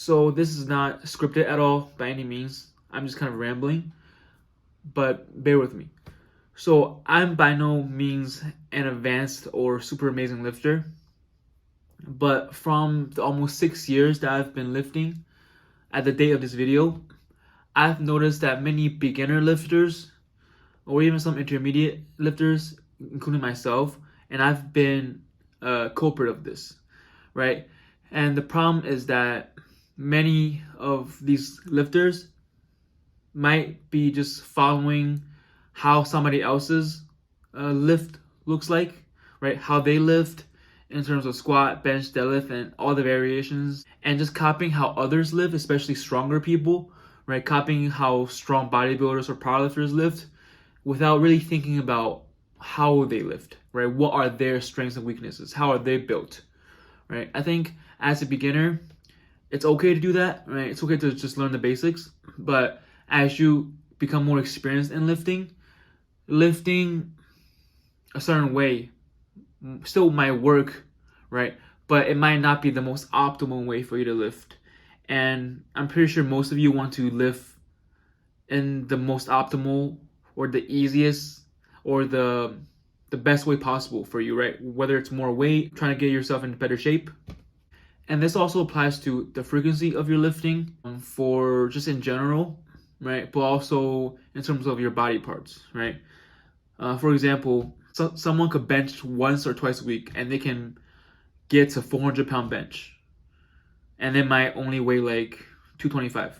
So this is not scripted at all by any means. I'm just kind of rambling, but bear with me. So I'm by no means an advanced or super amazing lifter, but from the almost 6 years that I've been lifting at the date of this video, I've noticed that many beginner lifters or even some intermediate lifters, including myself, and I've been a culprit of this, right? And the problem is that many of these lifters might be just following how somebody else's lift looks like, right? How they lift in terms of squat, bench, deadlift, and all the variations, and just copying how others lift, especially stronger people, right? Copying how strong bodybuilders or powerlifters lift without really thinking about how they lift, right? What are their strengths and weaknesses? How are they built, right? I think as a beginner, it's okay to do that, right? It's okay to just learn the basics, but as you become more experienced in lifting a certain way still might work, right? But it might not be the most optimal way for you to lift. And I'm pretty sure most of you want to lift in the most optimal or the easiest or the best way possible for you, right? Whether it's more weight, trying to get yourself into better shape. And this also applies to the frequency of your lifting for just in general, right? But also in terms of your body parts, right? For example, someone could bench once or twice a week and they can get to 400-pound bench and they might only weigh like 225,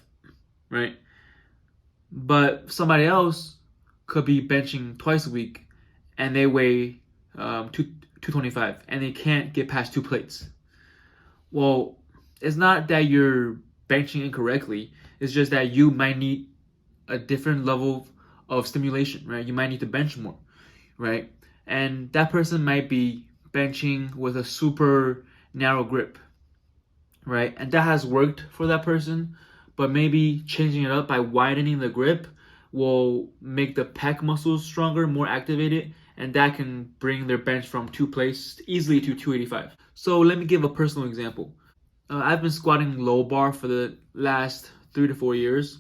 right? But somebody else could be benching twice a week and they weigh 225 and they can't get past 2 plates. Well, it's not that you're benching incorrectly. It's just that you might need a different level of stimulation, right? You might need to bench more, right? And that person might be benching with a super narrow grip, right? And that has worked for that person, but maybe changing it up by widening the grip will make the pec muscles stronger, more activated, and that can bring their bench from 2 plates easily to 285. So let me give a personal example. I've been squatting low bar for the last 3 to 4 years,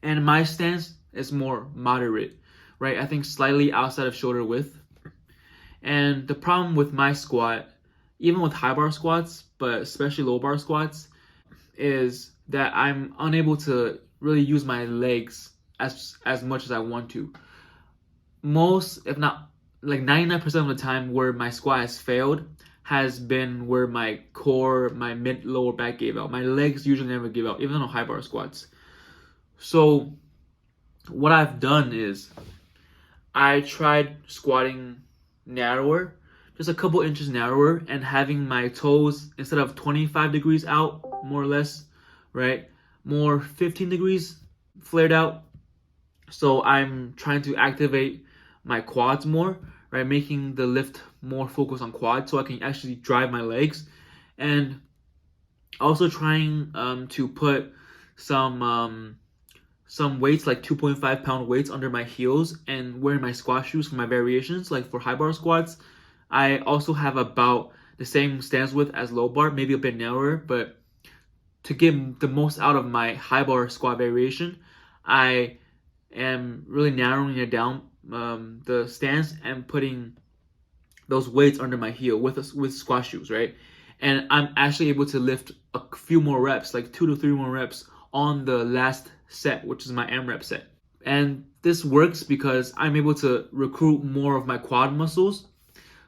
and my stance is more moderate, right? I think slightly outside of shoulder width. And the problem with my squat, even with high bar squats, but especially low bar squats, is that I'm unable to really use my legs as much as I want to. Most, if not like 99% of the time where my squat has failed has been where my core, my mid lower back gave out. My legs usually never give out, even on high bar squats. So what I've done is I tried squatting narrower, just a couple inches narrower, and having my toes, instead of 25 degrees out, more or less, right, more 15 degrees flared out. So I'm trying to activate my quads more, right, making the lift more focused on quads so I can actually drive my legs. And also trying to put some weights, like 2.5 pound weights, under my heels and wearing my squat shoes for my variations. Like for high bar squats, I also have about the same stance width as low bar, maybe a bit narrower, but to get the most out of my high bar squat variation, I am really narrowing it down, the stance, and putting those weights under my heel with squat shoes, right? And I'm actually able to lift a few more reps, like 2 to 3 more reps on the last set, which is my AMRAP set. And this works because I'm able to recruit more of my quad muscles.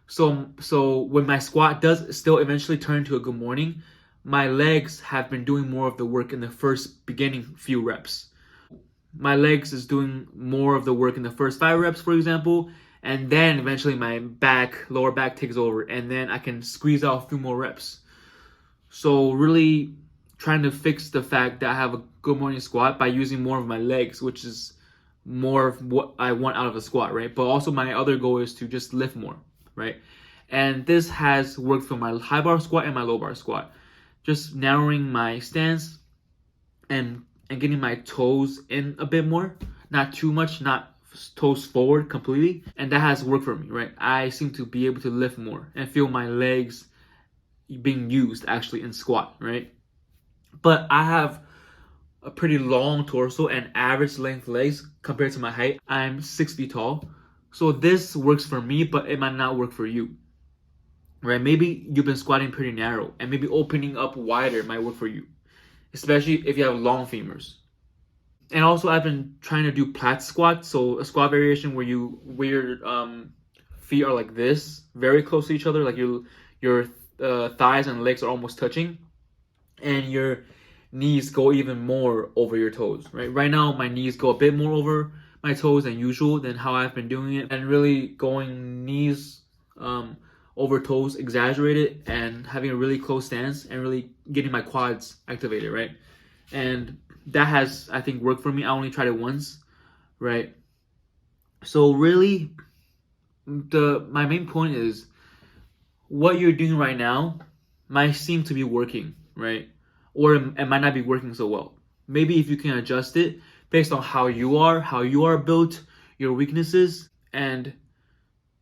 So when my squat does still eventually turn into a good morning, my legs have been doing more of the work in the first beginning few reps. My legs is doing more of the work in the first 5 reps, for example, and then eventually my lower back takes over, and then I can squeeze out a few more reps. So really trying to fix the fact that I have a good morning squat by using more of my legs, which is more of what I want out of a squat, right? But also my other goal is to just lift more, right? And this has worked for my high bar squat and my low bar squat. Just narrowing my stance and getting my toes in a bit more, not too much, not toes forward completely, and that has worked for me, right? I seem to be able to lift more and feel my legs being used actually in squat, right? but I have a pretty long torso and average length legs compared to my height. I'm 6 feet tall. So this works for me, but it might not work for you. Right? Maybe you've been squatting pretty narrow, and maybe opening up wider might work for you, especially if you have long femurs. And also, I've been trying to do plat squat, so a squat variation where your feet are like this, very close to each other, like your thighs and legs are almost touching, and your knees go even more over your toes. Right now, my knees go a bit more over my toes than usual than how I've been doing it, and really going knees over toes exaggerated and having a really close stance and really getting my quads activated, right? And that has, I think, worked for me. I only tried it once, right? So really, my main point is what you're doing right now might seem to be working, right? Or it might not be working so well. Maybe if you can adjust it based on how you are built, your weaknesses, and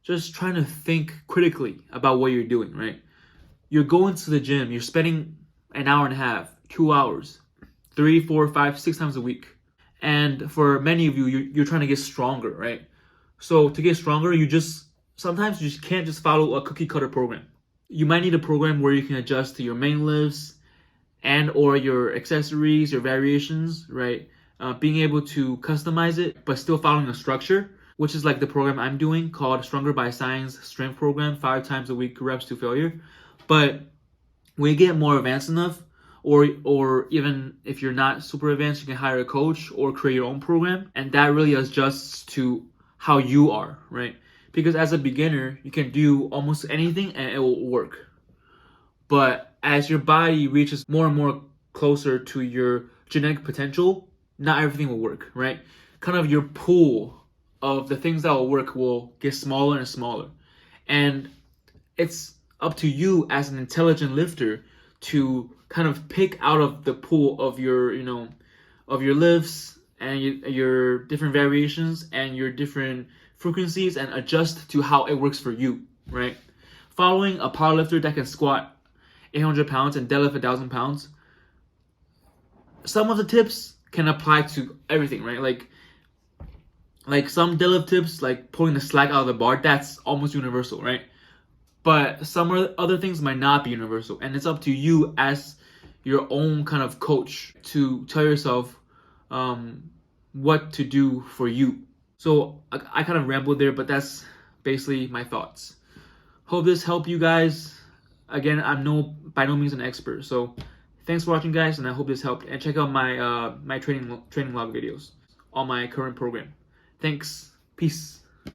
just trying to think critically about what you're doing, right? You're going to the gym, you're spending an hour and a half, 2 hours, 3, 4, 5, 6 times a week. And for many of you, you're trying to get stronger, right? So to get stronger, sometimes you just can't just follow a cookie cutter program. You might need a program where you can adjust to your main lifts and or your accessories, your variations, right? Being able to customize it, but still following a structure, which is like the program I'm doing called Stronger by Science Strength Program, 5 times a week, reps to failure. But when you get more advanced enough, or even if you're not super advanced, you can hire a coach or create your own program, and that really adjusts to how you are, right? Because as a beginner, you can do almost anything and it will work. But as your body reaches more and more closer to your genetic potential, not everything will work, right? Kind of your pool of the things that will work will get smaller and smaller. And it's up to you as an intelligent lifter to kind of pick out of the pool of your, of your lifts and your different variations and your different frequencies and adjust to how it works for you, right? Following a powerlifter that can squat 800 pounds and deadlift 1,000 pounds, some of the tips can apply to everything, right? Like some deadlift tips, like pulling the slack out of the bar, that's almost universal, right? But some other things might not be universal, and it's up to you as your own kind of coach to tell yourself what to do for you. So I kind of rambled there, but that's basically my thoughts. Hope this helped you guys. Again, I'm by no means an expert, so thanks for watching, guys, and I hope this helped. And check out my my training log videos on my current program. Thanks. Peace.